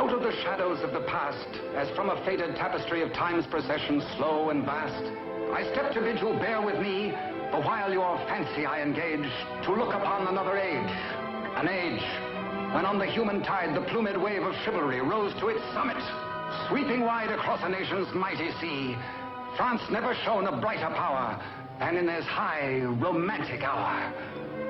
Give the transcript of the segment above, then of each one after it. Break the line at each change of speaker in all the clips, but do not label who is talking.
Out of the shadows of the past, as from a faded tapestry of time's procession, slow and vast, I step to bid you bear with me, the while your fancy I engage, to look upon another age. An age when on the human tide the plumed wave of chivalry rose to its summit. Sweeping wide across a nation's mighty sea, France never shone a brighter power than in this high, romantic hour.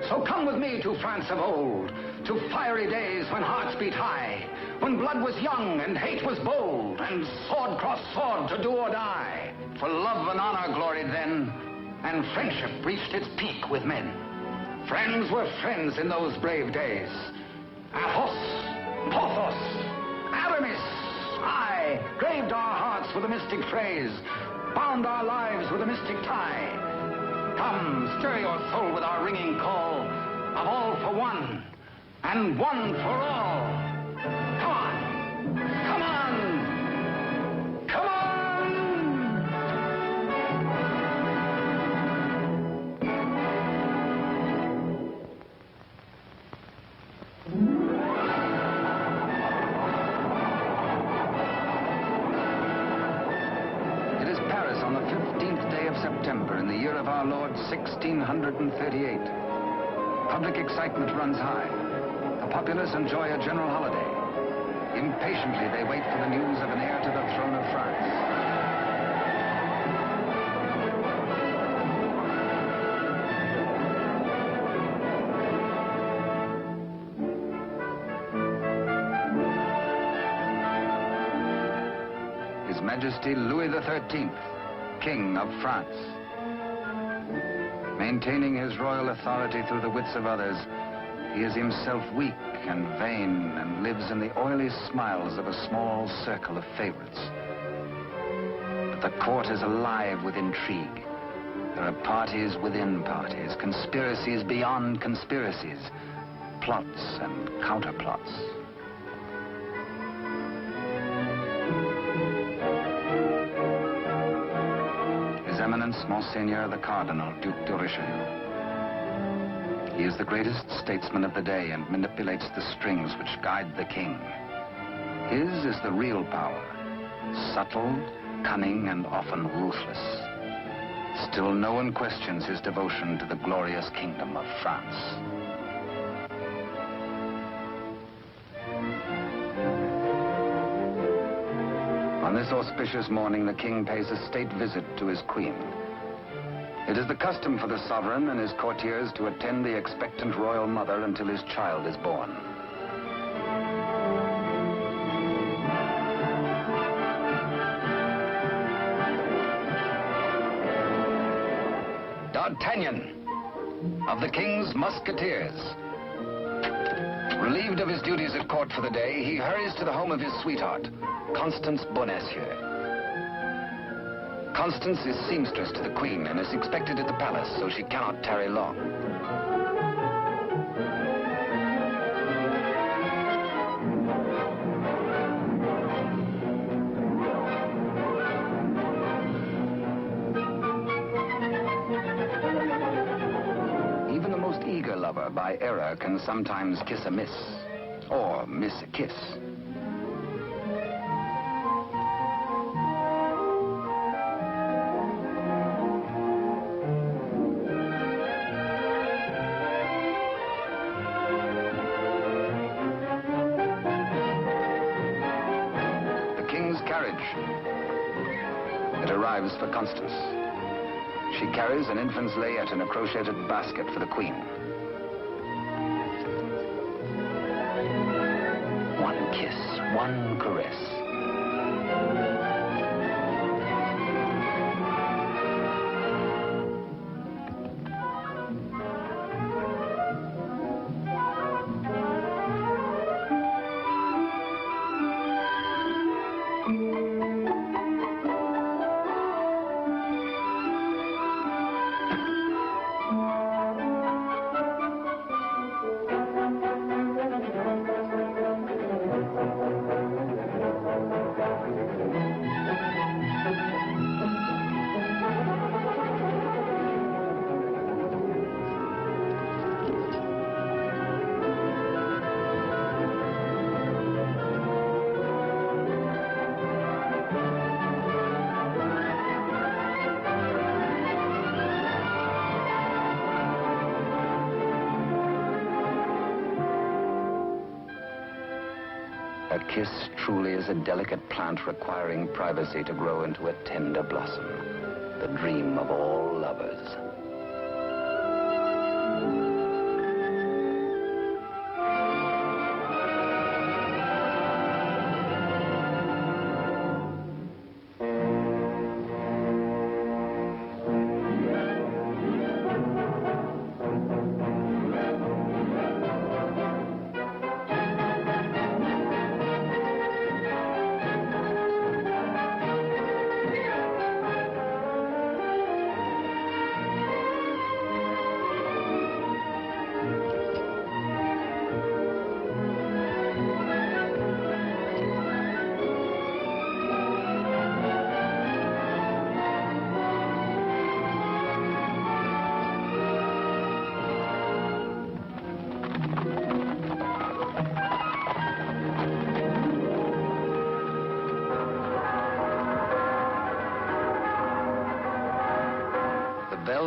So come with me to France of old, to fiery days when hearts beat high, when blood was young and hate was bold, and sword crossed sword to do or die. For love and honor gloried then, and friendship reached its peak with men. Friends were friends in those brave days. Athos, Porthos, Aramis, aye, graved our hearts with a mystic phrase, bound our lives with a mystic tie. Come, stir your soul with our ringing call of all for one, and one for all. Come on, come on, come on! It is Paris on the 15th day of September in the year of our Lord 1638. Public excitement runs high. The populace enjoy a general holiday. Impatiently, they wait for the news of an heir to the throne of France. His Majesty Louis XIII, King of France. Maintaining his royal authority through the wits of others, he is himself weak and vain and lives in the oily smiles of a small circle of favorites. But the court is alive with intrigue. There are parties within parties, conspiracies beyond conspiracies, plots and counterplots. His Eminence, Monseigneur the Cardinal Duc de Richelieu. He is the greatest statesman of the day and manipulates the strings which guide the king. His is the real power, subtle, cunning, and often ruthless. Still, no one questions his devotion to the glorious kingdom of France. On this auspicious morning, the king pays a state visit to his queen. It is the custom for the sovereign and his courtiers to attend the expectant royal mother until his child is born. D'Artagnan, of the King's Musketeers. Relieved of his duties at court for the day, he hurries to the home of his sweetheart, Constance Bonacieux. Constance is seamstress to the Queen and is expected at the palace, so she cannot tarry long. Even the most eager lover, by error, can sometimes kiss a miss, or miss a kiss. It arrives for Constance. She carries an infant's layette in a crocheted basket for the Queen. One kiss, one caress. A kiss truly is a delicate plant requiring privacy to grow into a tender blossom, the dream of all lovers.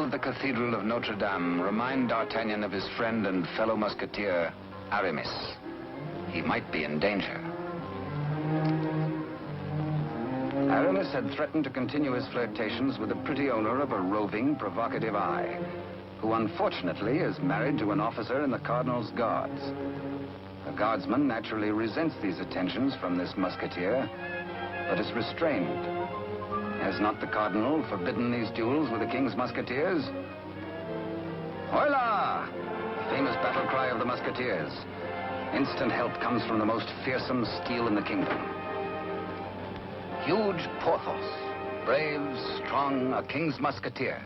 The Cathedral of Notre Dame remind D'Artagnan of his friend and fellow musketeer, Aramis. He might be in danger. Aramis had threatened to continue his flirtations with the pretty owner of a roving, provocative eye, who unfortunately is married to an officer in the Cardinal's guards. The guardsman naturally resents these attentions from this musketeer, but is restrained. Has not the Cardinal forbidden these duels with the King's musketeers? Hola! Famous battle cry of the musketeers. Instant help comes from the most fearsome steel in the kingdom. Huge Porthos, brave, strong, a King's musketeer.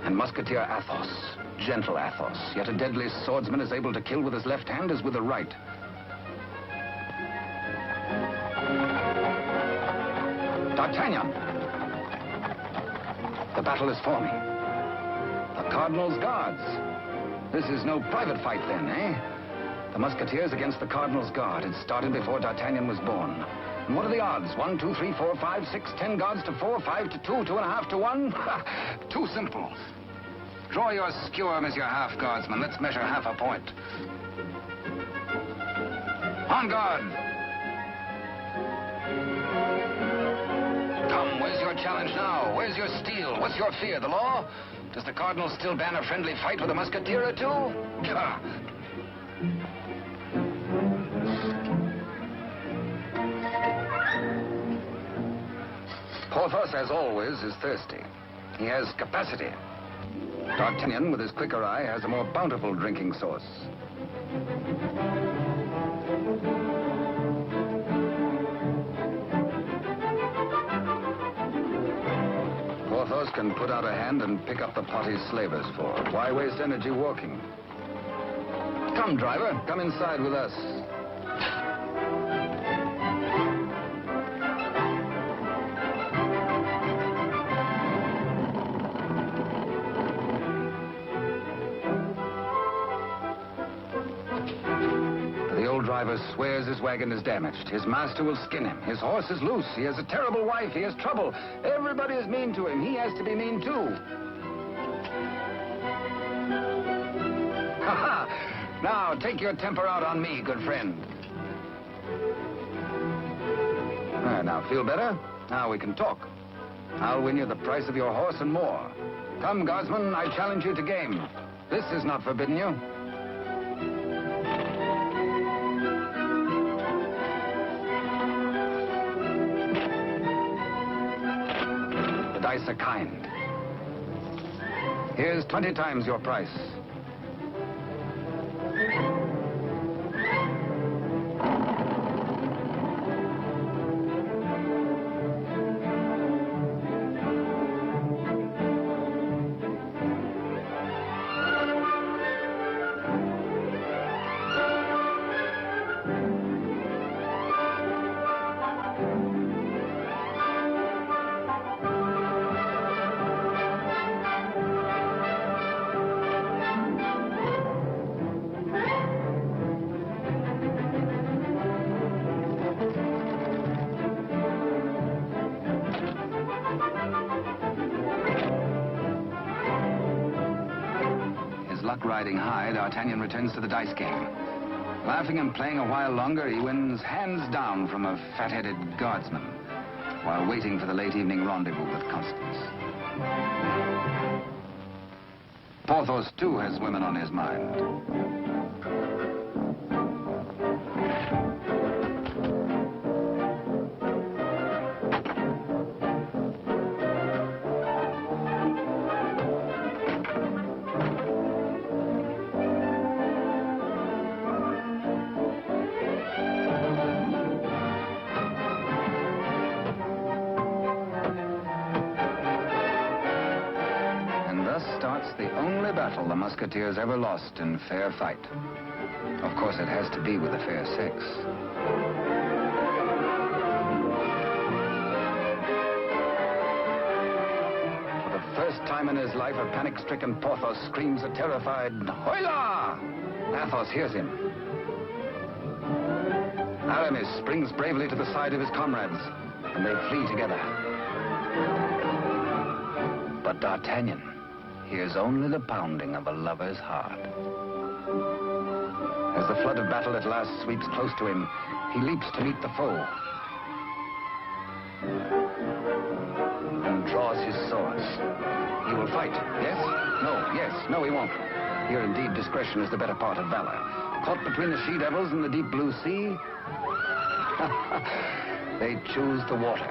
And musketeer Athos, gentle Athos, yet a deadly swordsman is able to kill with his left hand as with the right. D'Artagnan! The battle is forming. The Cardinal's guards. This is no private fight then, eh? The musketeers against the Cardinal's guard had started before D'Artagnan was born. And what are the odds? 1, 2, 3, 4, 5, 6, 10 guards to 4, 5 to 2, 2.5 to 1? Too simple. Draw your skewer, Monsieur Half Guardsman. Let's measure half a point. On guard! Come, where's your challenge now? Where's your steel? What's your fear? The law? Does the Cardinal still ban a friendly fight with a musketeer or two? Porthos, as always, is thirsty. He has capacity. D'Artagnan, with his quicker eye, has a more bountiful drinking source. Porthos can put out a hand and pick up the pot he's slavers for. Why waste energy walking? Come, driver, come inside with us. Driver swears his wagon is damaged. His master will skin him. His horse is loose. He has a terrible wife. He has trouble. Everybody is mean to him. He has to be mean too. Ha-ha! Now, take your temper out on me, good friend. Now, feel better? Now we can talk. I'll win you the price of your horse and more. Come, guardsman, I challenge you to game. This is not forbidden you. Dice are kind. Here's 20 times your price. Luck riding high, D'Artagnan returns to the dice game. Laughing and playing a while longer, he wins hands down from a fat-headed guardsman while waiting for the late evening rendezvous with Constance. Porthos, too, has women on his mind. Starts the only battle the Musketeers ever lost in fair fight. Of course, it has to be with a fair sex. For the first time in his life, a panic-stricken Porthos screams a terrified, "Hola!" Athos hears him. Aramis springs bravely to the side of his comrades, and they flee together. But D'Artagnan hears only the pounding of a lover's heart. As the flood of battle at last sweeps close to him, he leaps to meet the foe and draws his swords. He will fight. Yes? No. Yes. No, he won't. Here, indeed, discretion is the better part of valor. Caught between the she-devils and the deep blue sea, they choose the water.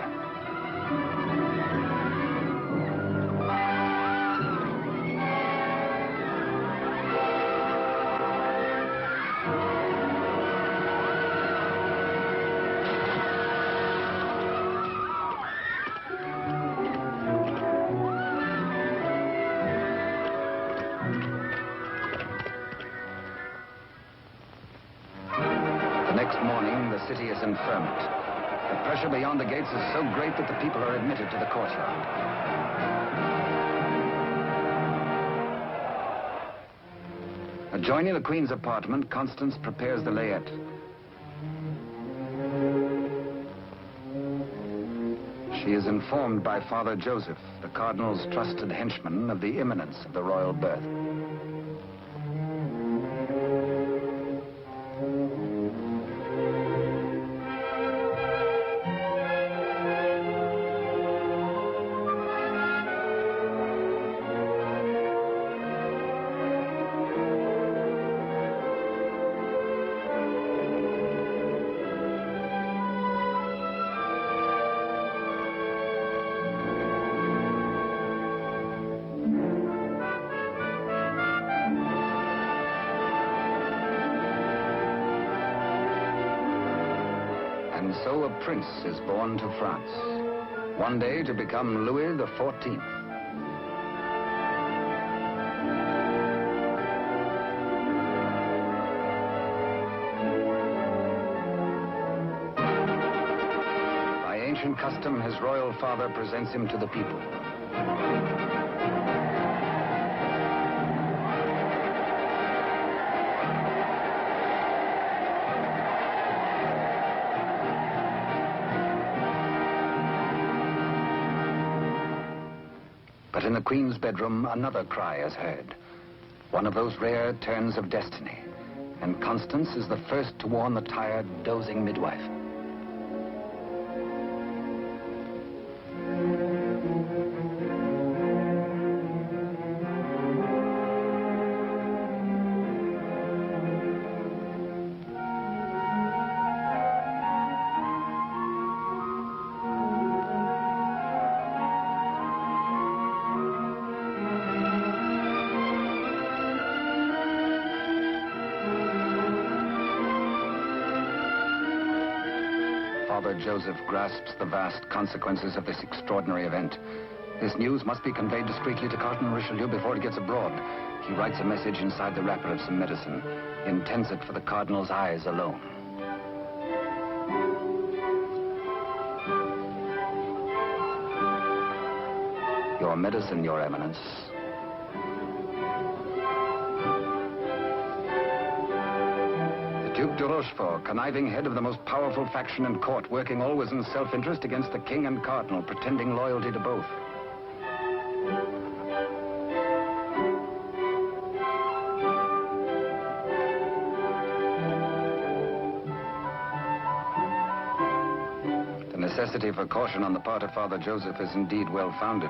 Next morning, the city is in ferment. The pressure beyond the gates is so great that the people are admitted to the courtyard. Adjoining the Queen's apartment, Constance prepares the layette. She is informed by Father Joseph, the Cardinal's trusted henchman, of the imminence of the royal birth. And so a prince is born to France, one day to become Louis XIV. By ancient custom, his royal father presents him to the people. But in the Queen's bedroom, another cry is heard. One of those rare turns of destiny. And Constance is the first to warn the tired, dozing midwife. Father Joseph grasps the vast consequences of this extraordinary event. This news must be conveyed discreetly to Cardinal Richelieu before it gets abroad. He writes a message inside the wrapper of some medicine, intends it for the Cardinal's eyes alone. Your medicine, Your Eminence. Duke de Rochefort, conniving head of the most powerful faction in court, working always in self-interest against the king and cardinal, pretending loyalty to both. The necessity for caution on the part of Father Joseph is indeed well-founded.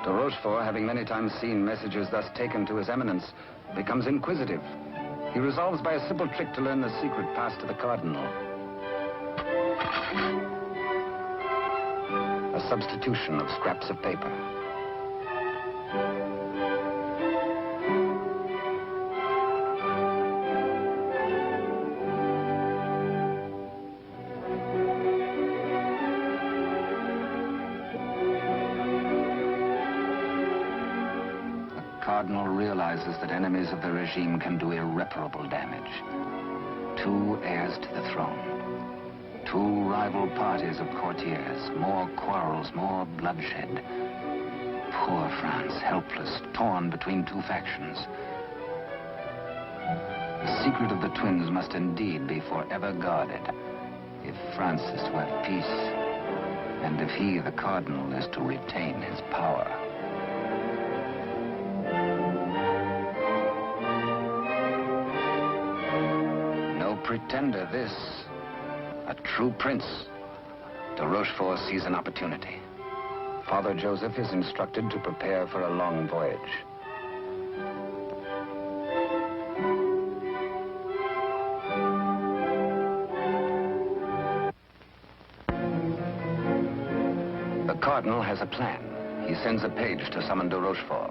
De Rochefort, having many times seen messages thus taken to His Eminence, becomes inquisitive. He resolves by a simple trick to learn the secret passed to the Cardinal. A substitution of scraps of paper. The Cardinal realizes that enemies of the regime can do irreparable damage. 2 heirs to the throne. 2 rival parties of courtiers. More quarrels, more bloodshed. Poor France, helpless, torn between 2 factions. The secret of the twins must indeed be forever guarded if France is to have peace, and if he, the Cardinal, is to retain his power. No pretender, this. A true prince. De Rochefort sees an opportunity. Father Joseph is instructed to prepare for a long voyage. The Cardinal has a plan. He sends a page to summon de Rochefort.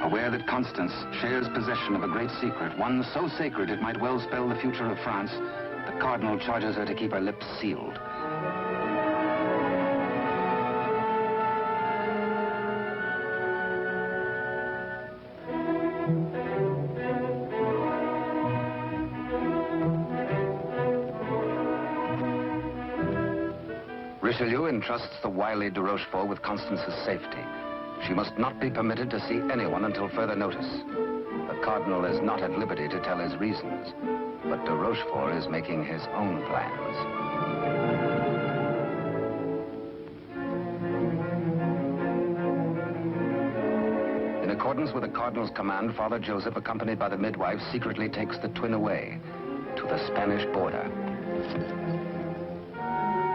Aware that Constance shares possession of a great secret, one so sacred it might well spell the future of France, the Cardinal charges her to keep her lips sealed. Richelieu entrusts the wily de Rochefort with Constance's safety. She must not be permitted to see anyone until further notice. The Cardinal is not at liberty to tell his reasons, but de Rochefort is making his own plans. In accordance with the Cardinal's command, Father Joseph, accompanied by the midwife, secretly takes the twin away to the Spanish border.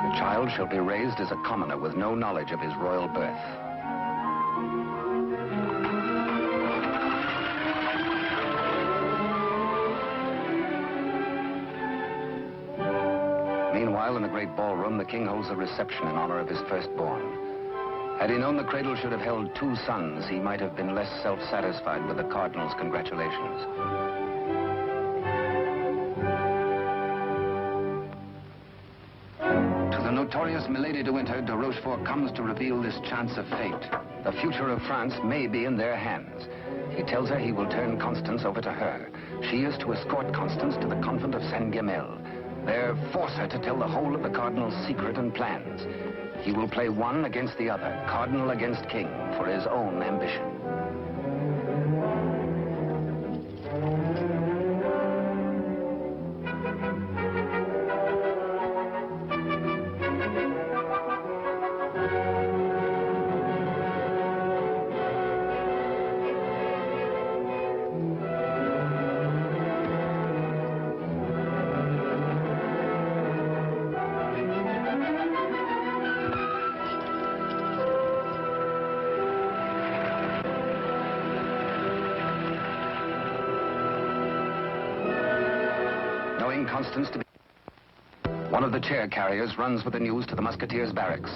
The child shall be raised as a commoner with no knowledge of his royal birth. Meanwhile, in the great ballroom, the king holds a reception in honor of his firstborn. Had he known the cradle should have held 2 sons, he might have been less self-satisfied with the Cardinal's congratulations. To the notorious Milady de Winter, de Rochefort comes to reveal this chance of fate. The future of France may be in their hands. He tells her he will turn Constance over to her. She is to escort Constance to the convent of Saint-Guemel. There, force her to tell the whole of the Cardinal's secret and plans. He will play one against the other, Cardinal against King, for his own ambition. Constance to be... One of the chair carriers runs with the news to the musketeers' barracks.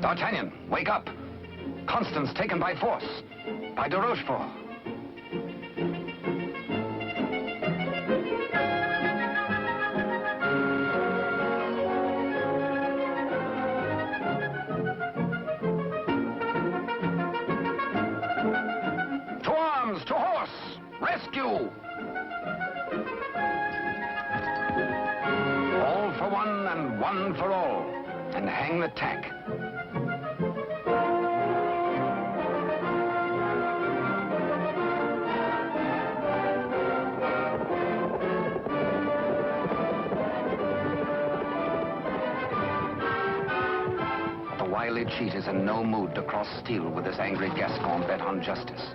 D'Artagnan, wake up! Constance taken by force, by de Rochefort. rescue! All for one and one for all. And hang the tack. The wily cheat is in no mood to cross steel with this angry Gascon bent on justice.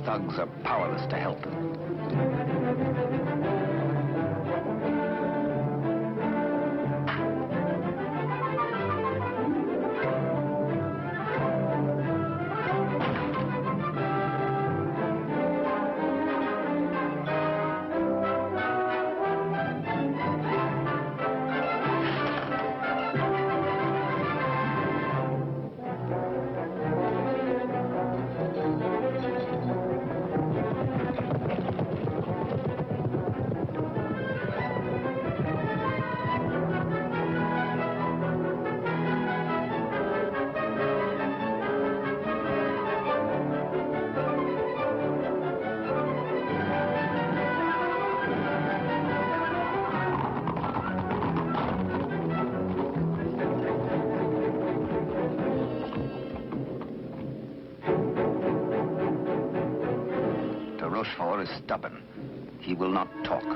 Thugs are powerless to help. Rochefort is stubborn. He will not talk. He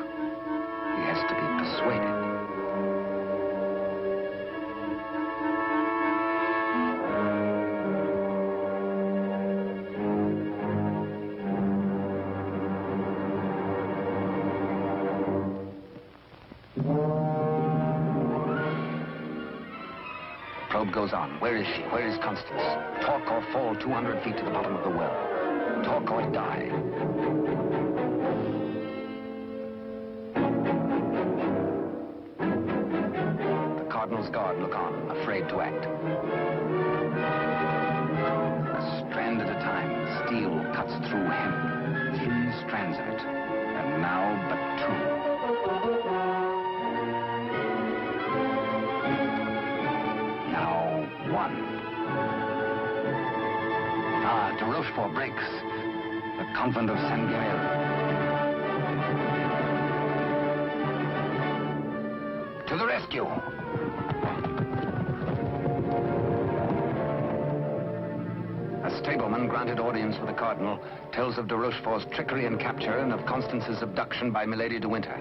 has to be persuaded. Probe goes on. Where is she? Where is Constance? Talk or fall 200 feet to the bottom of the well. Talk or die. The Cardinal's guard look on, afraid to act. A strand at a time, steel cuts through hemp. 3 strands of it, and now but 2. Now 1. De Rochefort breaks. The convent of Saint-Guerre. To the rescue! A stableman granted audience with the Cardinal tells of de Rochefort's trickery and capture and of Constance's abduction by Milady de Winter.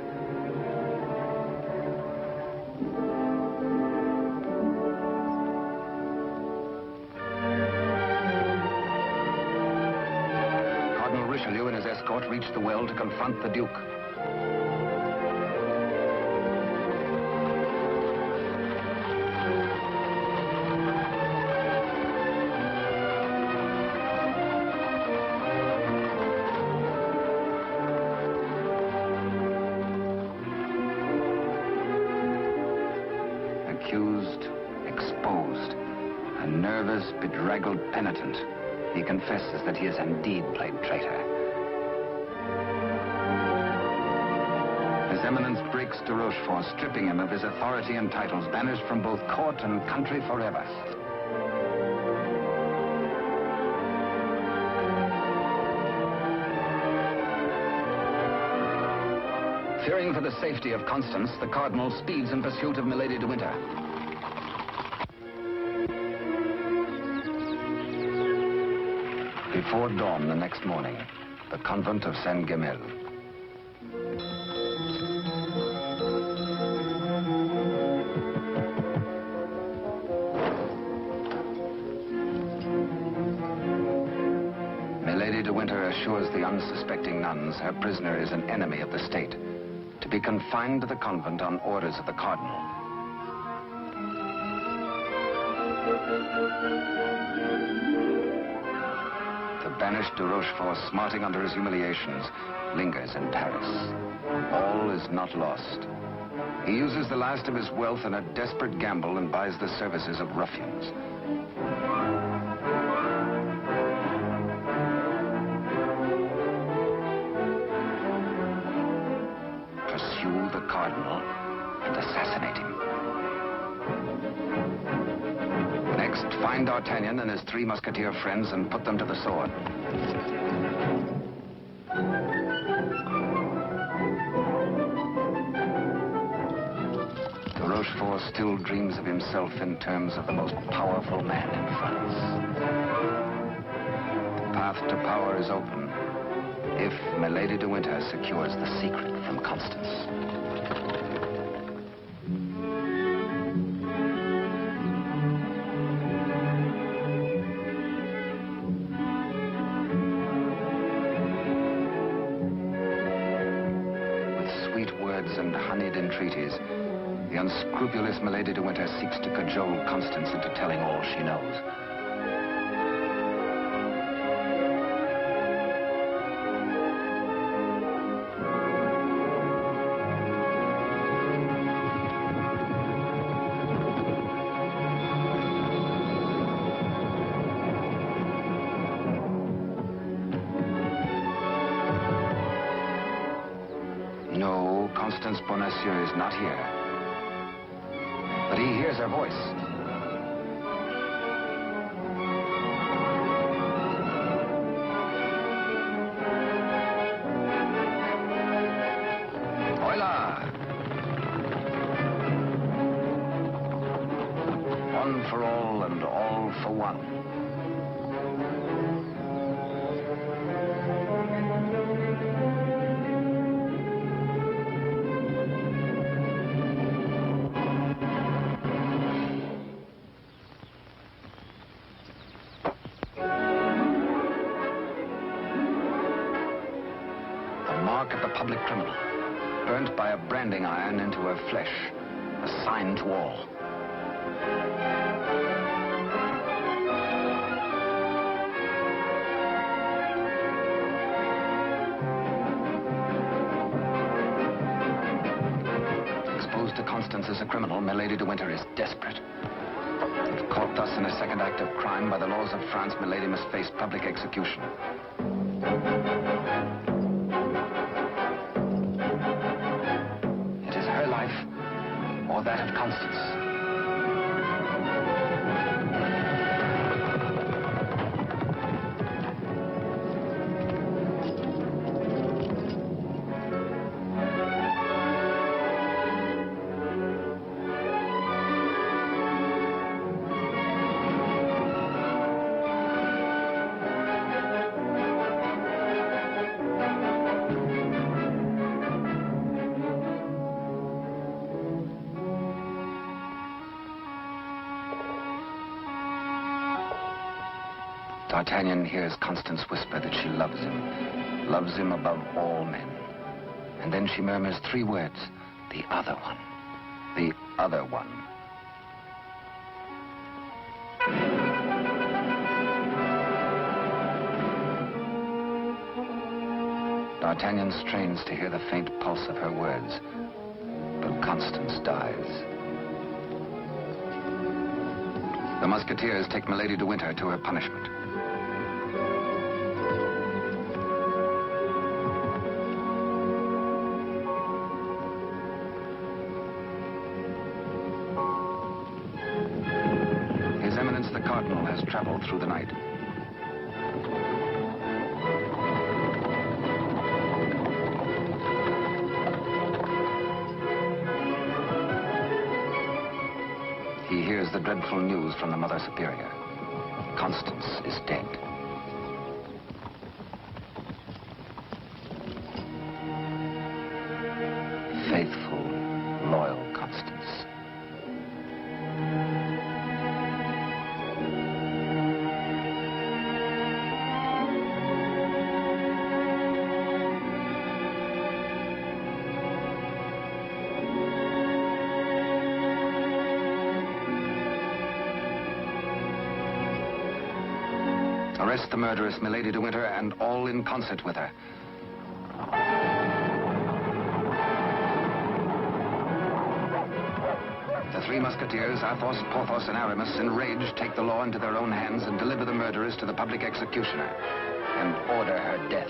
Richelieu and his escort reached the well to confront the Duke. Accused, exposed, a nervous, bedraggled penitent. He confesses that he has indeed played traitor. His Eminence breaks de Rochefort, stripping him of his authority and titles, banished from both court and country forever. Fearing for the safety of Constance, the Cardinal speeds in pursuit of Milady de Winter. Before dawn the next morning, the convent of Saint-Guerre. Milady de Winter assures the unsuspecting nuns her prisoner is an enemy of the state, to be confined to the convent on orders of the Cardinal. The banished de Rochefort, smarting under his humiliations, lingers in Paris. All is not lost. He uses the last of his wealth in a desperate gamble and buys the services of ruffians. Pursue the Cardinal and assassinate him. Next, find D'Artagnan and his 3 Musketeer friends and put them to the sword. Rochefort still dreams of himself in terms of the most powerful man in France. The path to power is open if Milady de Winter secures the secret from Constance. With sweet words and honeyed entreaties, the unscrupulous Milady de Winter seeks to cajole Constance into telling all she knows. No, Constance Bonacieux is not here. But he hears her voice. Hola! One for all and all for one. Mark of the public criminal, burnt by a branding iron into her flesh, a sign to all. Exposed to Constance as a criminal, Milady de Winter is desperate. If caught thus in a second act of crime, by the laws of France, Milady must face public execution. Or that of Constance. D'Artagnan hears Constance whisper that she loves him above all men. And then she murmurs 3 words, the other one, the other one. D'Artagnan strains to hear the faint pulse of her words, but Constance dies. The Musketeers take Milady de Winter to her punishment. His Eminence the Cardinal has traveled through the night. He hears the dreadful news from the Mother Superior. Constance is dead. Faithful, loyal Constance. Arrest the murderess, Milady de Winter, and all in concert with her. The three musketeers, Athos, Porthos, and Aramis, enraged, take the law into their own hands and deliver the murderess to the public executioner and order her death.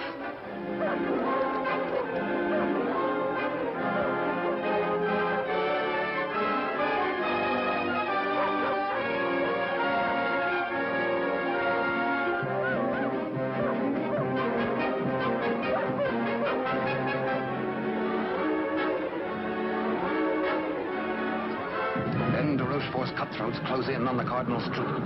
Then de Rochefort's cutthroats close in on the Cardinal's troop.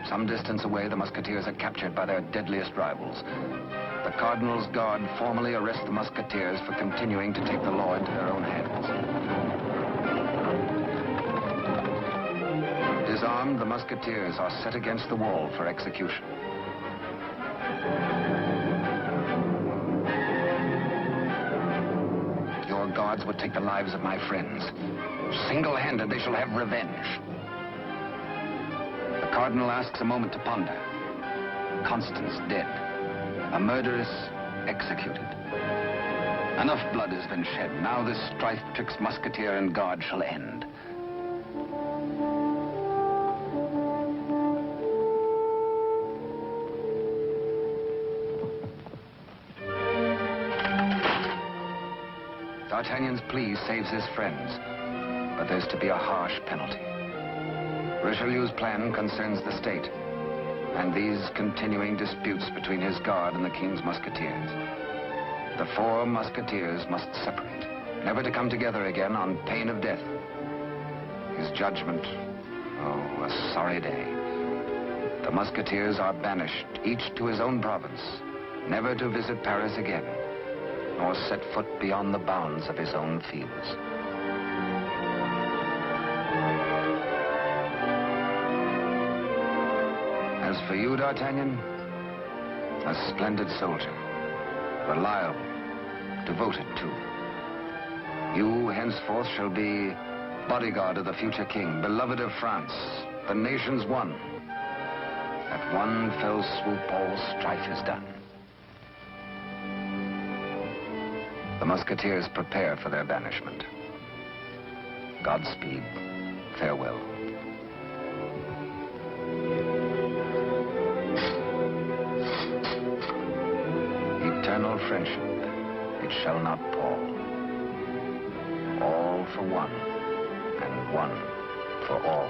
Some distance away, the musketeers are captured by their deadliest rivals. The Cardinal's guard formally arrest the musketeers for continuing to take the law into their own hands. Disarmed, the musketeers are set against the wall for execution. Your guards would take the lives of my friends. Single-handed, they shall have revenge. The Cardinal asks a moment to ponder. Constance dead. A murderess executed. Enough blood has been shed. Now this strife twixt musketeer and guard shall end. D'Artagnan's plea saves his friends, but there's to be a harsh penalty. Richelieu's plan concerns the state, and these continuing disputes between his guard and the king's musketeers. The four musketeers must separate, never to come together again on pain of death. His judgment, oh, a sorry day. The musketeers are banished, each to his own province, never to visit Paris again, nor set foot beyond the bounds of his own fields. As for you, D'Artagnan, a splendid soldier, reliable, devoted too. You henceforth shall be bodyguard of the future king, beloved of France, the nation's one. At one fell swoop, all strife is done. The musketeers prepare for their banishment. Godspeed, farewell. Eternal friendship, it shall not pall. All for one, and one for all.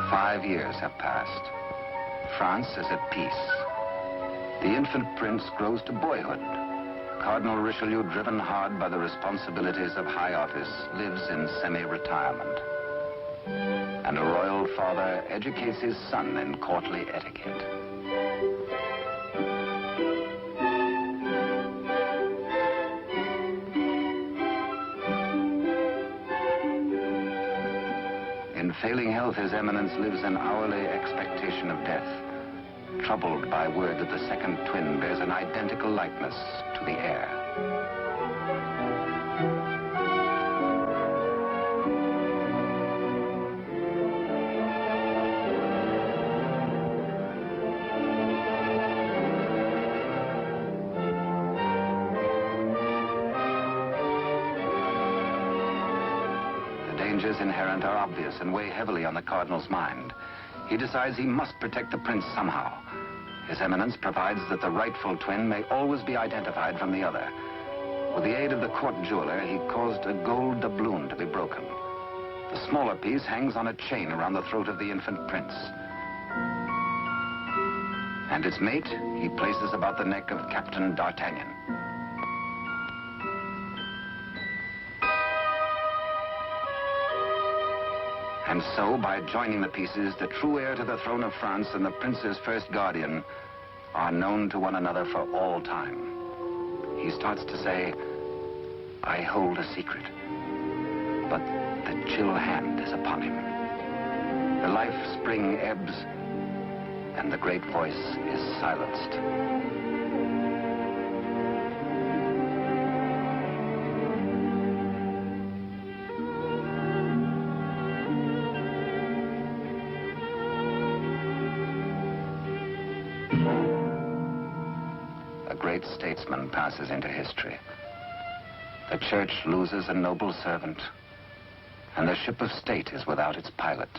"5 years have passed. France is at peace. The infant prince grows to boyhood. Cardinal Richelieu, driven hard by the responsibilities of high office, lives in semi-retirement. And a royal father educates his son in courtly etiquette. In failing health, His Eminence lives in hourly expectation of death, troubled by word that the second twin bears an identical likeness to the heir. The dangers inherent are obvious and weigh heavily on the Cardinal's mind. He decides he must protect the prince somehow. His Eminence provides that the rightful twin may always be identified from the other. With the aid of the court jeweler, he caused a gold doubloon to be broken. The smaller piece hangs on a chain around the throat of the infant prince. And its mate he places about the neck of Captain D'Artagnan. And so, by joining the pieces, the true heir to the throne of France and the prince's first guardian are known to one another for all time. He starts to say, I hold a secret, but the chill hand is upon him. The life spring ebbs, and the great voice is silenced. A great statesman passes into history. The church loses a noble servant, and the ship of state is without its pilot.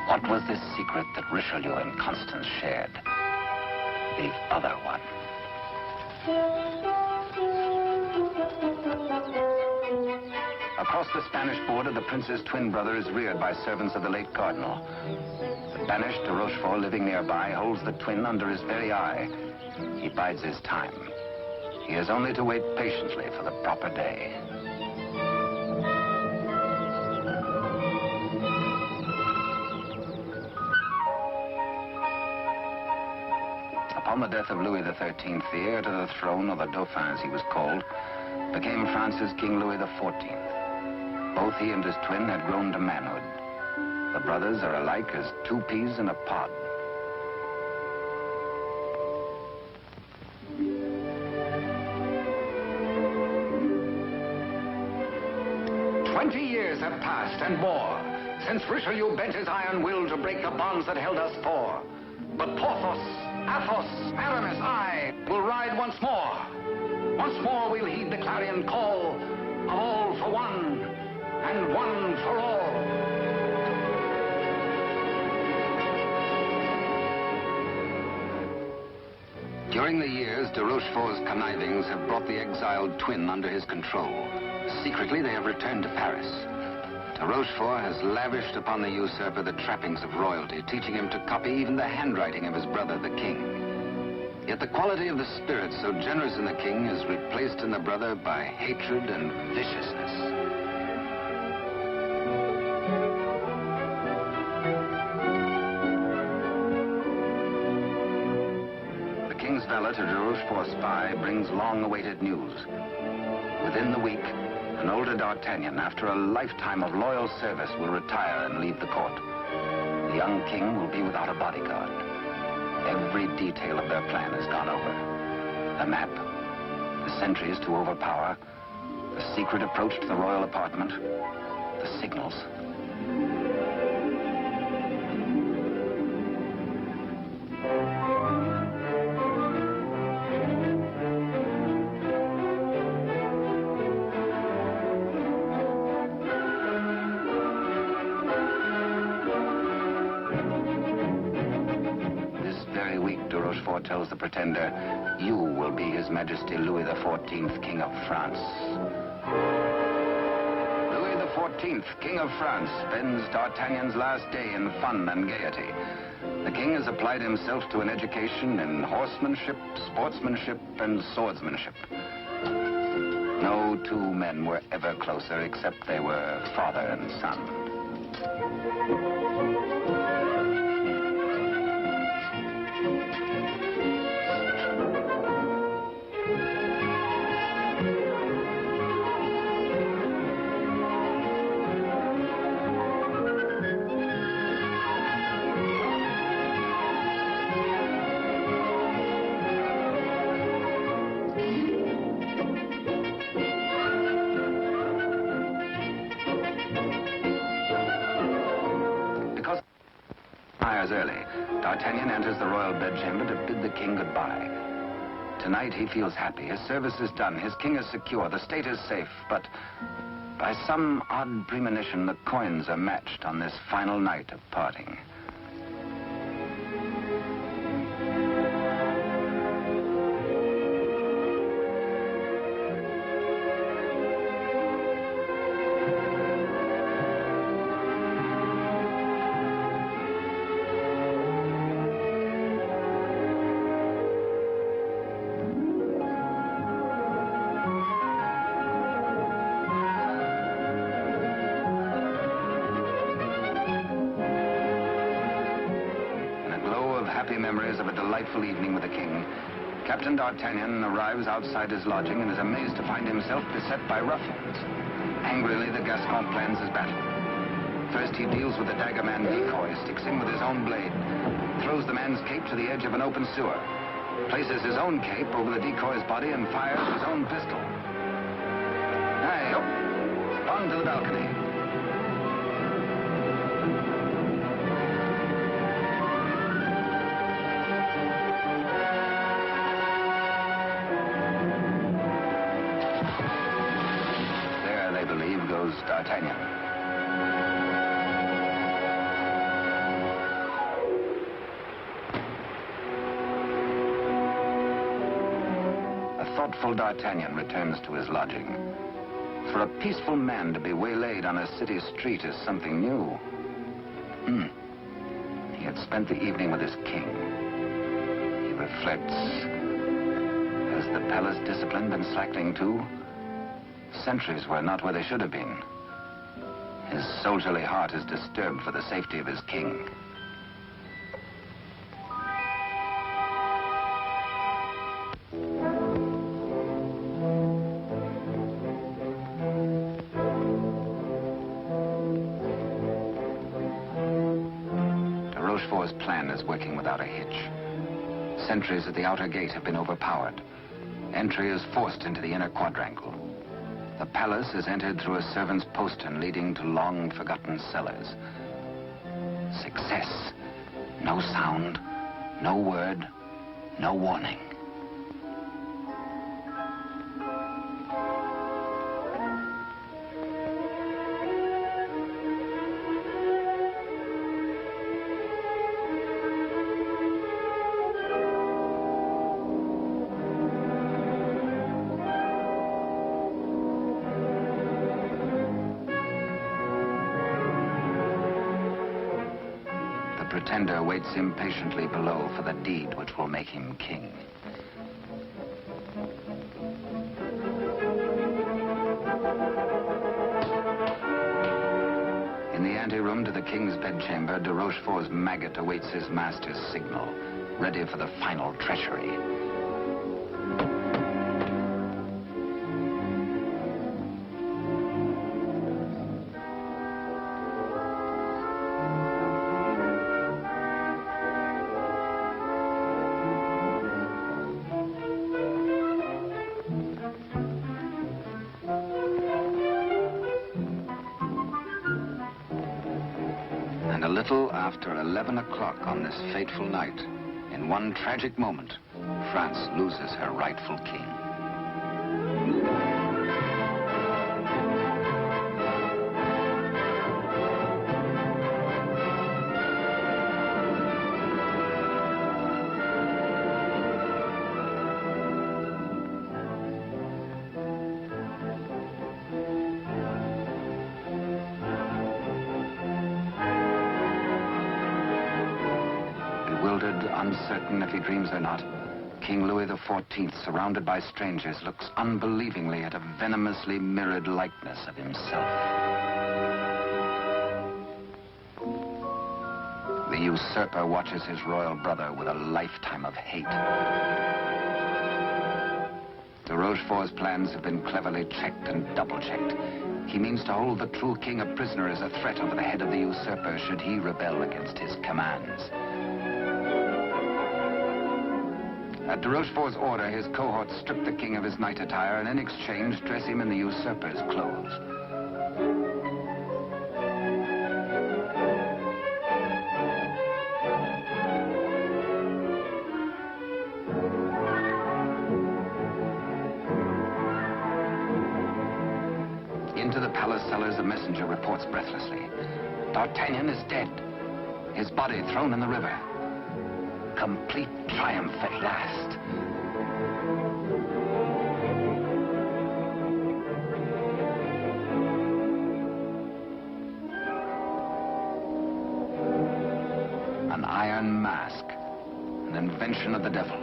What was this secret that Richelieu and Constance shared? The other one. Across the Spanish border, the prince's twin brother is reared by servants of the late cardinal. The banished de Rochefort, living nearby, holds the twin under his very eye. He bides his time. He has only to wait patiently for the proper day. Upon the death of Louis XIII, the heir to the throne, or the Dauphin as he was called, became France's King Louis XIV. Both he and his twin had grown to manhood. The brothers are alike as two peas in a pod. Years have passed and more since Richelieu bent his iron will to break the bonds that held us four. But Porthos, Athos, Aramis, I will ride once more. Once more we'll heed the clarion call of all for one and one for all. During the years, de Rochefort's connivings have brought the exiled twin under his control. Secretly, they have returned to Paris. De Rochefort has lavished upon the usurper the trappings of royalty, teaching him to copy even the handwriting of his brother, the king. Yet the quality of the spirit so generous in the king is replaced in the brother by hatred and viciousness. The king's valet, a de Rochefort spy, brings long-awaited news. Within the week, an older D'Artagnan, after a lifetime of loyal service, will retire and leave the court. The young king will be without a bodyguard. Every detail of their plan has gone over. The map, the sentries to overpower, the secret approach to the royal apartment, the signals. Tells the pretender, you will be His Majesty Louis XIV, King of France. Louis XIV, King of France, spends D'Artagnan's last day in fun and gaiety. The king has applied himself to an education in horsemanship, sportsmanship, and swordsmanship. No two men were ever closer, except they were father and son. Early, D'Artagnan enters the royal bedchamber to bid the king goodbye. Tonight he feels happy. His service is done. His king is secure. The state is safe. But by some odd premonition, the coins are matched on this final night of parting. memories of a delightful evening with the king, Captain D'Artagnan arrives outside his lodging and is amazed to find himself beset by ruffians. Angrily, the Gascon plans his battle. First, he deals with the dagger-man decoy, sticks him with his own blade, throws the man's cape to the edge of an open sewer, places his own cape over the decoy's body and fires his own pistol. Aye, up, on to the balcony. There, they believe, goes D'Artagnan. Thoughtful D'Artagnan returns to his lodging. For a peaceful man to be waylaid on a city street is something new. He had spent the evening with his king. He reflects. Has the palace discipline been slackening too? Sentries were not where they should have been. His soldierly heart is disturbed for the safety of his king. Rochefort's plan is working without a hitch. Sentries at the outer gate have been overpowered. Entry is forced into the inner quadrangle. The palace is entered through a servant's postern leading to long-forgotten cellars. Success. No sound, no word, no warning. The pretender waits impatiently below for the deed which will make him king. In the anteroom to the king's bedchamber, de Rochefort's maggot awaits his master's signal, ready for the final treachery. And a little after 11 o'clock on this fateful night, in one tragic moment, France loses her rightful king. Bewildered, uncertain if he dreams or not, King Louis XIV, surrounded by strangers, looks unbelievingly at a venomously mirrored likeness of himself. The usurper watches his royal brother with a lifetime of hate. De Rochefort's plans have been cleverly checked and double-checked. He means to hold the true king a prisoner as a threat over the head of the usurper should he rebel against his commands. At de Rochefort's order, his cohorts strip the king of his night attire and in exchange dress him in the usurper's clothes. Into the palace cellars, a messenger reports breathlessly. D'Artagnan is dead. His body thrown in the river. Complete triumph at last. An iron mask, an invention of the devil.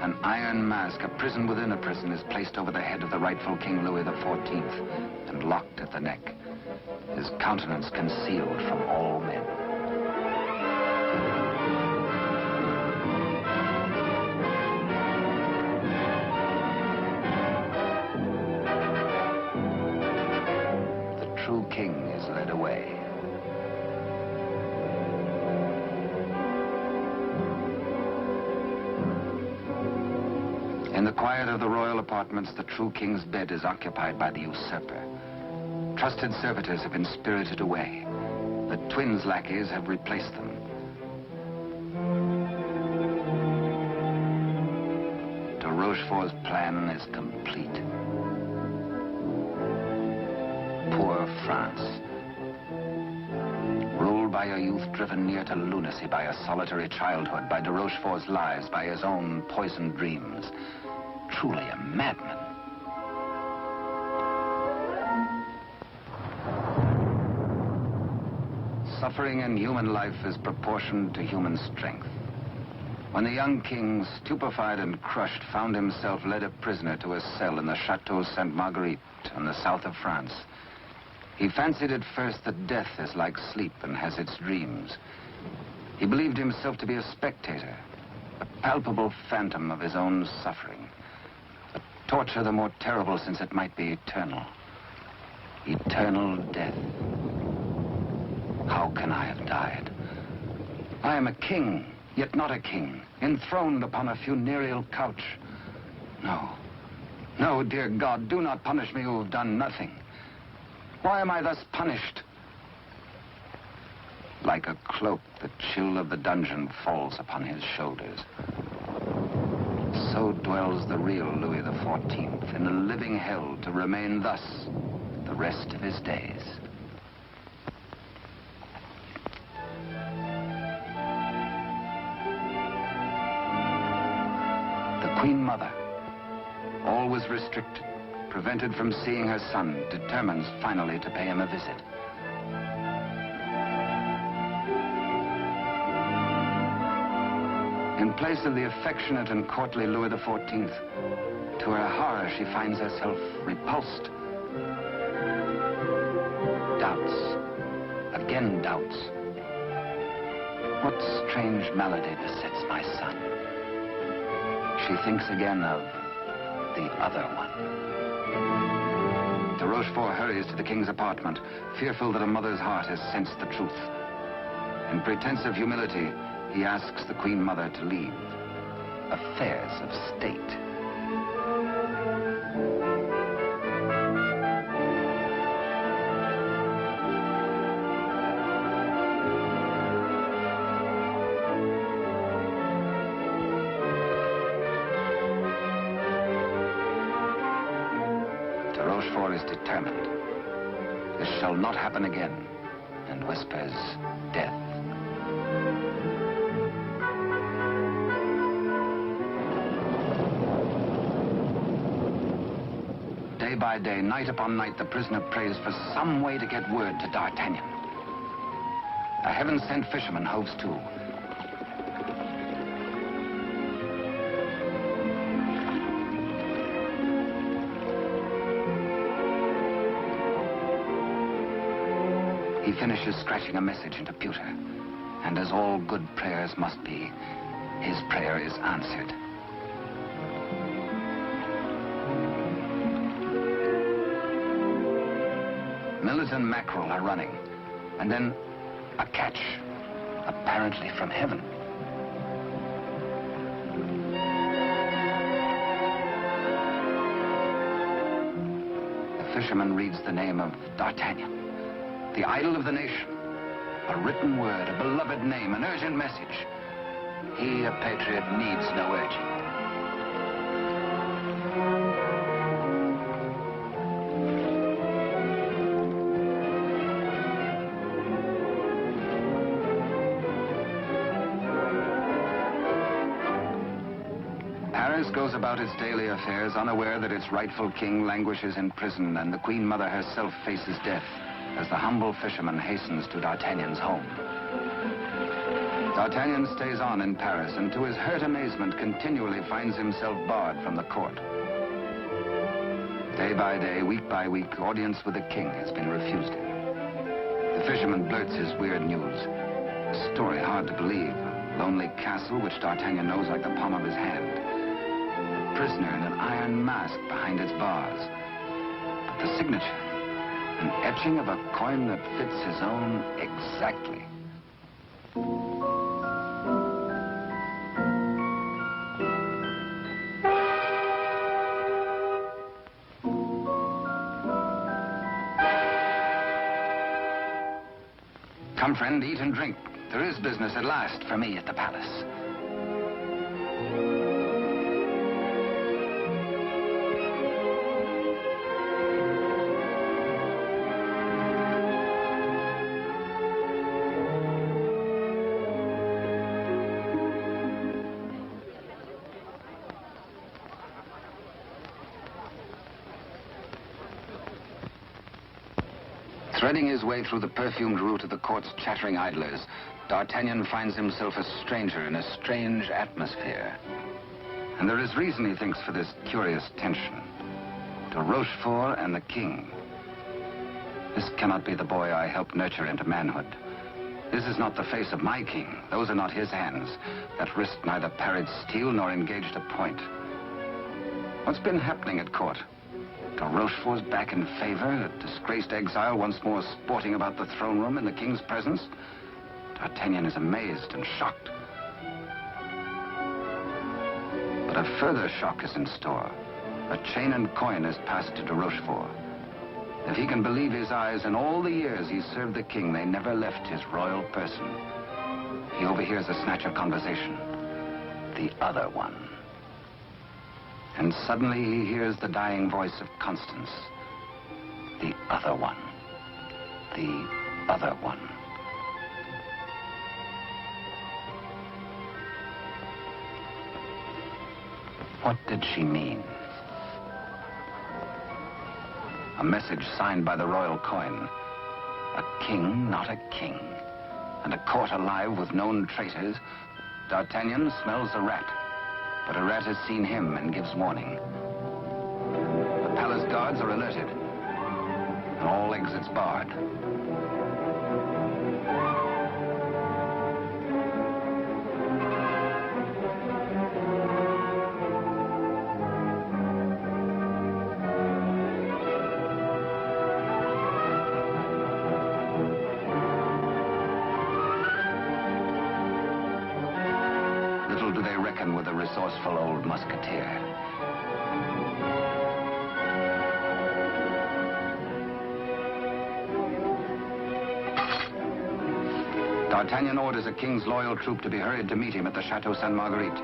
An iron mask, a prison within a prison, is placed over the head of the rightful King Louis XIV and locked at the neck, his countenance concealed from all men. led away. In the quiet of the royal apartments, the true king's bed is occupied by the usurper. Trusted servitors have been spirited away. The twins' lackeys have replaced them. De Rochefort's plan is complete. Poor France. Ruled by a youth driven near to lunacy by a solitary childhood, by de Rochefort's lies, by his own poisoned dreams. Truly a madman. Suffering in human life is proportioned to human strength. When the young king, stupefied and crushed, found himself led a prisoner to a cell in the Chateau Sainte-Marguerite in the south of France, he fancied at first that death is like sleep and has its dreams. He believed himself to be a spectator, a palpable phantom of his own suffering. A torture the more terrible since it might be eternal. Eternal death. How can I have died? I am a king, yet not a king, enthroned upon a funereal couch. No. No, dear God, do not punish me who have done nothing. Why am I thus punished? Like a cloak, the chill of the dungeon falls upon his shoulders. So dwells the real Louis XIV in a living hell to remain thus the rest of his days. The Queen Mother, always restricted, prevented from seeing her son, determines finally to pay him a visit. In place of the affectionate and courtly Louis XIV, to her horror, she finds herself repulsed. Doubts. Again doubts. What strange malady besets my son? She thinks again of the other one. De Rochefort hurries to the king's apartment, fearful that a mother's heart has sensed the truth. In pretense of humility, he asks the Queen Mother to leave affairs of state. De Rochefort is determined. This shall not happen again, and whispers death. Day by day, night upon night, the prisoner prays for some way to get word to D'Artagnan. A heaven-sent fisherman hoves to. He finishes scratching a message into pewter, and as all good prayers must be, his prayer is answered. Millet and mackerel are running, and then a catch, apparently from heaven. The fisherman reads the name of D'Artagnan, the idol of the nation. A written word, a beloved name, an urgent message. He, a patriot, needs no urging. Paris goes about its daily affairs, unaware that its rightful king languishes in prison, and the Queen Mother herself faces death as the humble fisherman hastens to D'Artagnan's home. D'Artagnan stays on in Paris, and to his hurt amazement continually finds himself barred from the court. Day by day, week by week, audience with the king has been refused him. The fisherman blurts his weird news. A story hard to believe. A lonely castle which D'Artagnan knows like the palm of his hand. A prisoner in an iron mask behind its bars. But the signature An etching of a coin that fits his own exactly. Come, friend, eat and drink. There is business at last for me at the palace. Threading his way through the perfumed route of the court's chattering idlers, D'Artagnan finds himself a stranger in a strange atmosphere. And there is reason, he thinks, for this curious tension. De Rochefort and the king. This cannot be the boy I helped nurture into manhood. This is not the face of my king. Those are not his hands that risked neither parried steel nor engaged a point. What's been happening at court? De Rochefort's back in favor, a disgraced exile once more sporting about the throne room in the king's presence. D'Artagnan is amazed and shocked. But a further shock is in store. A chain and coin is passed to de Rochefort. If he can believe his eyes, in all the years he served the king, they never left his royal person. He overhears a snatch of conversation. The other one. And suddenly he hears the dying voice of Constance. The other one. The other one. What did she mean? A message signed by the royal coin. A king, not a king. And a court alive with known traitors. D'Artagnan smells a rat. But a rat has seen him and gives warning. The palace guards are alerted, and all exits barred. Little do they reckon with a resourceful old musketeer. D'Artagnan orders a king's loyal troop to be hurried to meet him at the Chateau Sainte-Marguerite.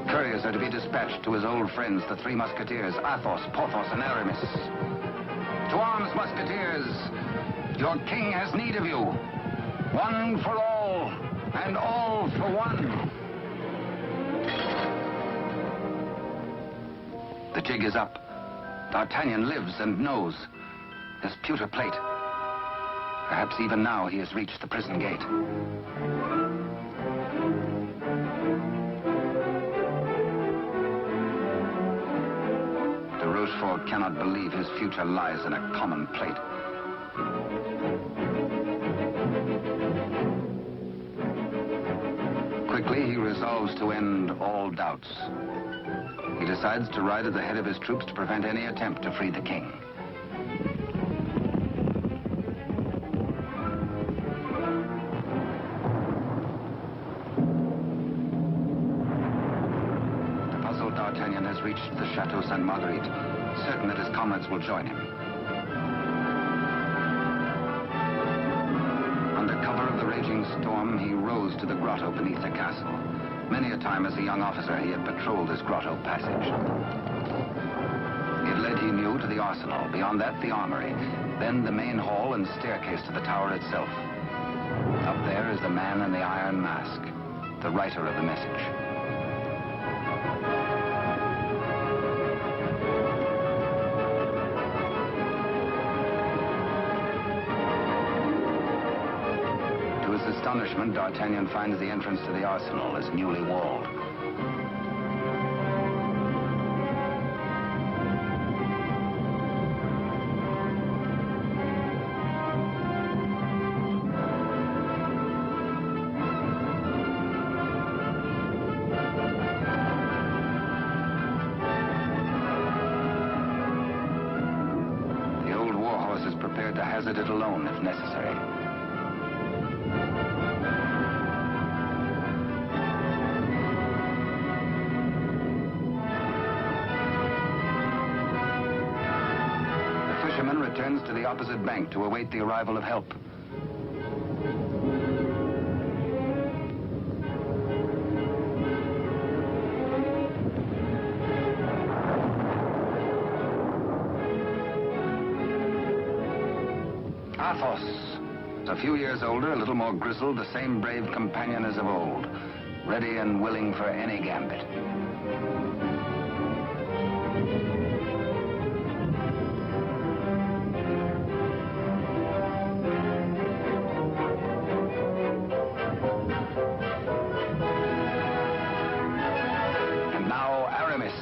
Couriers are to be dispatched to his old friends, the three musketeers, Athos, Porthos, and Aramis. To arms, musketeers! Your king has need of you. One for all, and all for one. The jig is up. D'Artagnan lives and knows. His pewter plate. Perhaps even now he has reached the prison gate. De Rochefort cannot believe his future lies in a common plate. Quickly, he resolves to end all doubts. He decides to ride at the head of his troops to prevent any attempt to free the king. The puzzled D'Artagnan has reached the Chateau Sainte-Marguerite, certain that his comrades will join him. Under cover of the raging storm, he rose to the grotto beneath the castle. Many a time as a young officer, he had patrolled this grotto passage. It led, he knew, to the arsenal. Beyond that, the armory. Then the main hall and staircase to the tower itself. Up there is the man in the iron mask, the writer of the message. To his astonishment, D'Artagnan finds the entrance to the arsenal is newly walled. prepared to hazard it alone if necessary. The fisherman returns to the opposite bank to await the arrival of help. Athos, a few years older, a little more grizzled, the same brave companion as of old, ready and willing for any gambit. And now Aramis.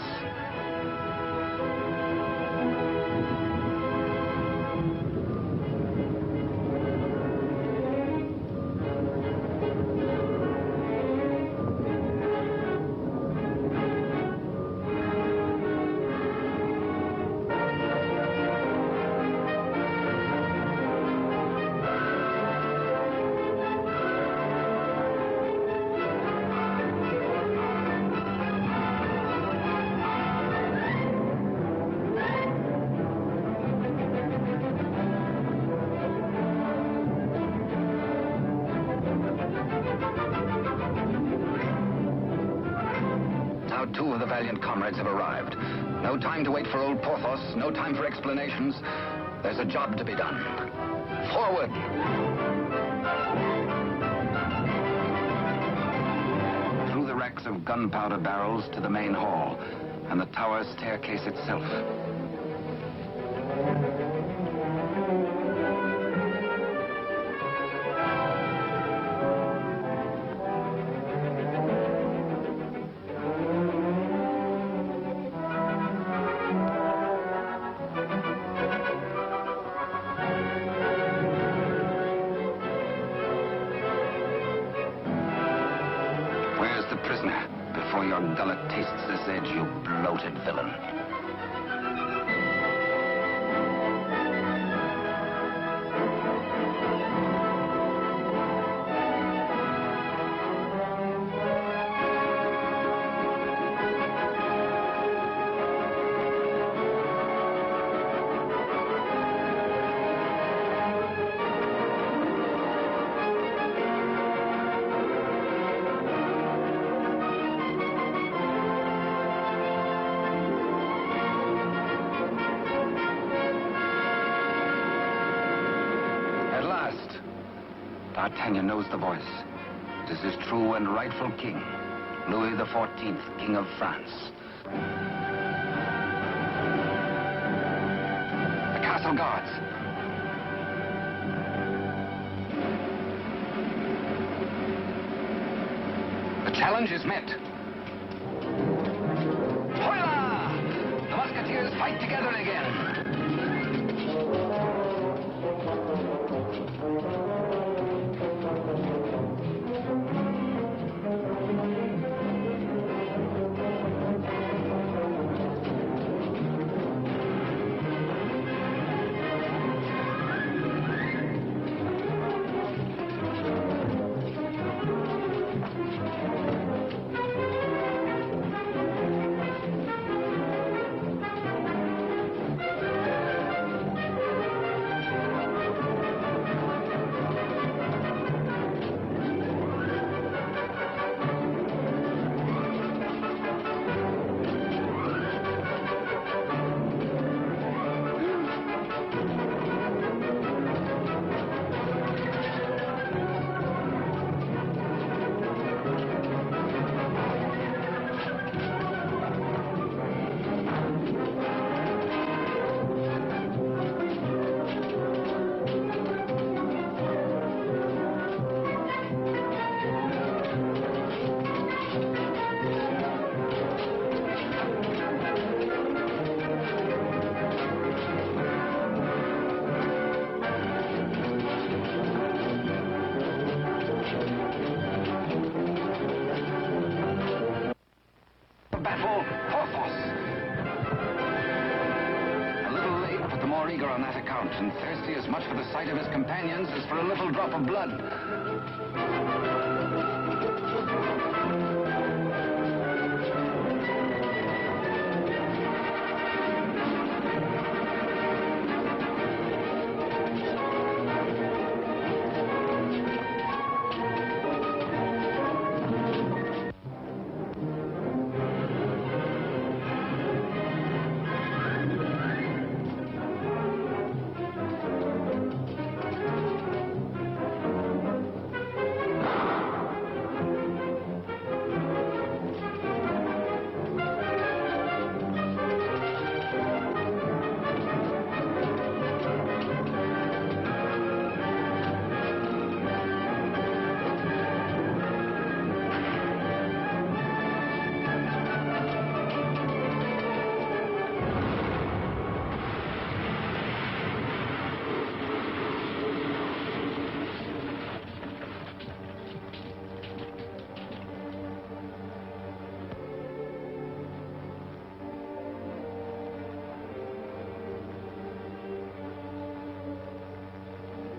Now two of the valiant comrades have arrived. No time to wait for old Porthos, no time for explanations. There's a job to be done. Forward! Through the racks of gunpowder barrels to the main hall, and the tower staircase itself. Where's the prisoner? Before your gullet tastes this edge, you bloated villain. D'Artagnan knows the voice. It is his true and rightful king, Louis XIV, King of France. The castle guards. The challenge is met. Hola! The musketeers fight together again. eager on that account, and thirsty as much for the sight of his companions as for a little drop of blood.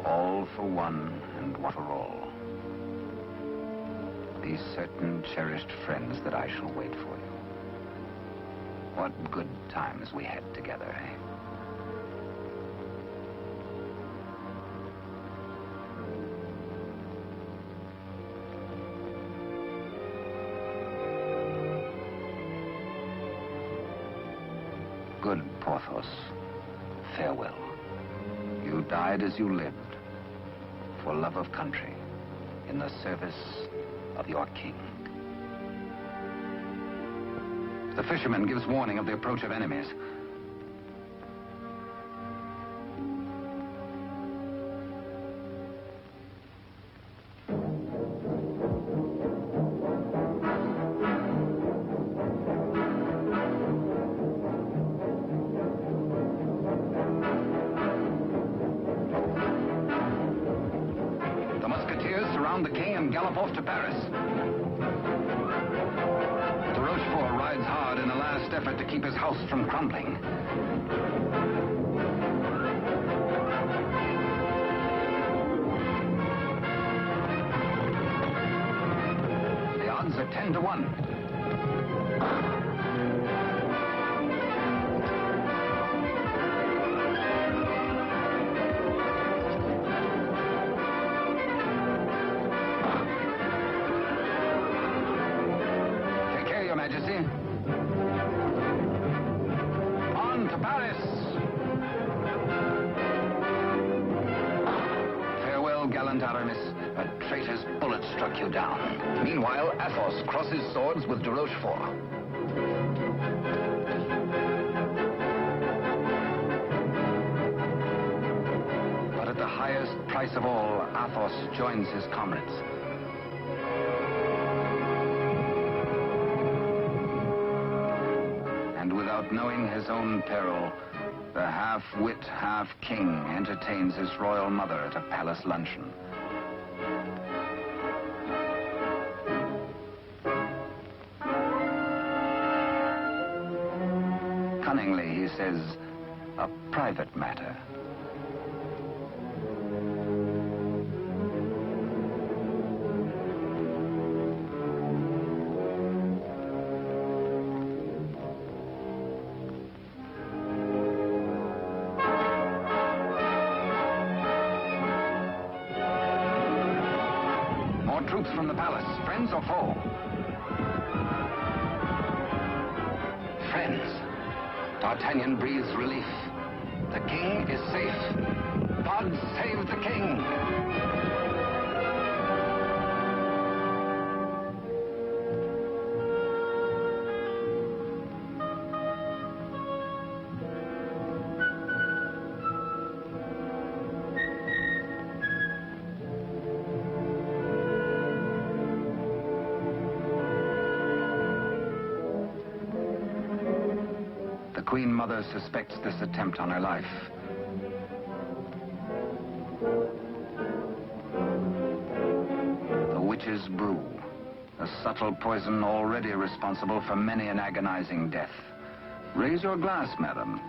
All for one and one for all. These certain cherished friends that I shall wait for you. What good times we had together, eh? Good Porthos, farewell. You died as you lived, for love of country, in the service of your king. The fisherman gives warning of the approach of enemies. The king and gallop off to Paris. De Rochefort rides hard in a last effort to keep his house from crumbling. The odds are 10 to 1. Majesty. On to Paris. Farewell, gallant Aramis. A traitor's bullet struck you down. Meanwhile, Athos crosses swords with de Rochefort. But at the highest price of all, Athos joins his comrades. Without knowing his own peril, the half-wit, half-king entertains his royal mother at a palace luncheon. Cunningly, he says, a private matter. Troops from the palace, friends or foe? Friends. D'Artagnan breathes relief. The king is safe. God save the king! The Queen Mother suspects this attempt on her life. The witch's brew, a subtle poison already responsible for many an agonizing death. Raise your glass, madam.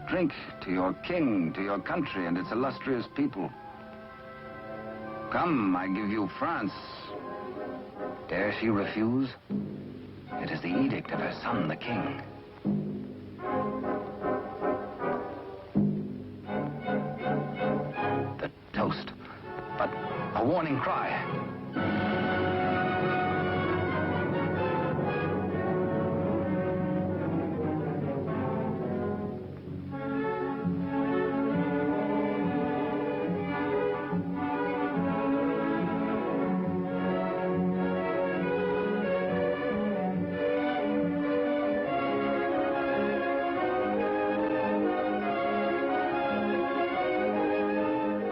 Drink to your king, to your country, and its illustrious people. Come, I give you France. Dare she refuse? It is the edict of her son, the king. The toast, but a warning cry.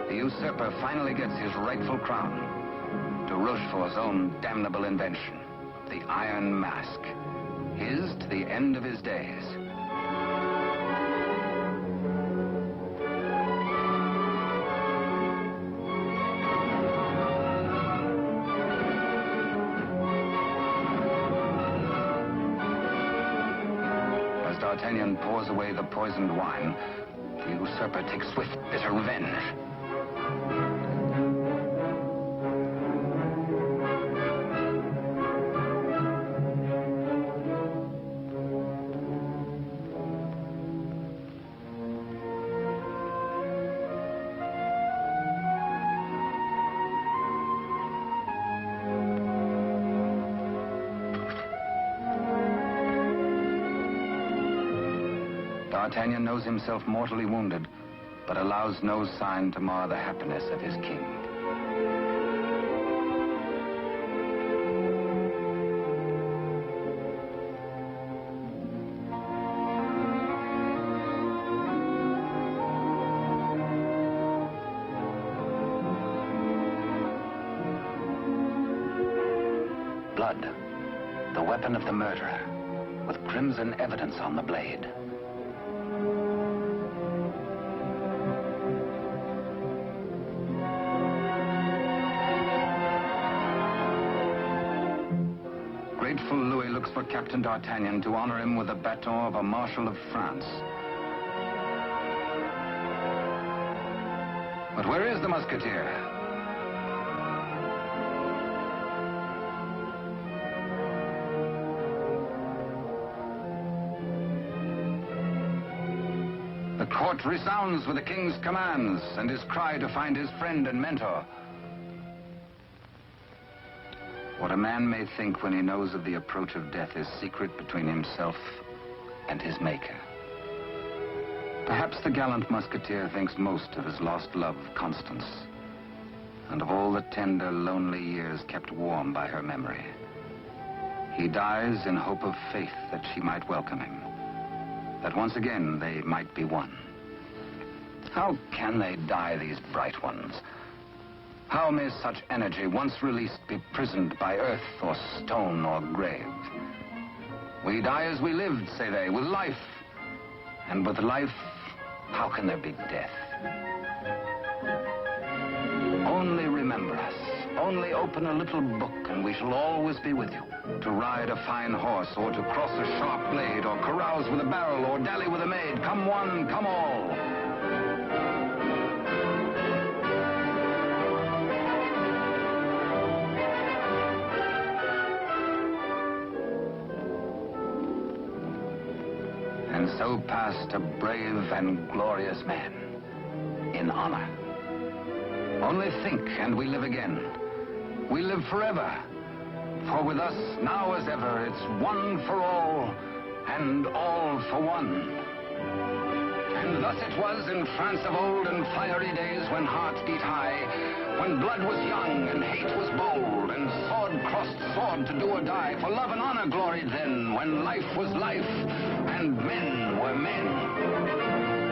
The usurper finally gets his rightful crown. To Rochefort's own damnable invention, the Iron Mask. His to the end of his days. As D'Artagnan pours away the poisoned wine, the usurper takes swift, bitter revenge. D'Artagnan knows himself mortally wounded, but allows no sign to mar the happiness of his king. Blood, the weapon of the murderer, with crimson evidence on the blade. Grateful Louis looks for Captain D'Artagnan to honor him with the baton of a Marshal of France. But where is the Musketeer? The court resounds with the king's commands and his cry to find his friend and mentor. What a man may think when he knows of the approach of death is secret between himself and his maker. Perhaps the gallant Musketeer thinks most of his lost love, Constance, and of all the tender, lonely years kept warm by her memory. He dies in hope of faith that she might welcome him, that once again they might be one. How can they die, these bright ones? How may such energy, once released, be prisoned by earth or stone or grave? We die as we lived, say they, with life. And with life, how can there be death? Only remember us. Only open a little book and we shall always be with you. To ride a fine horse, or to cross a sharp blade, or carouse with a barrel, or dally with a maid. Come one, come all. And so passed a brave and glorious man, in honor. Only think, and we live again. We live forever. For with us, now as ever, it's one for all, and all for one. And thus it was in France of old, in fiery days when hearts beat high, when blood was young and hate was bold, and sword crossed sword to do or die. For love and honor gloried then, when life was life, and men were men.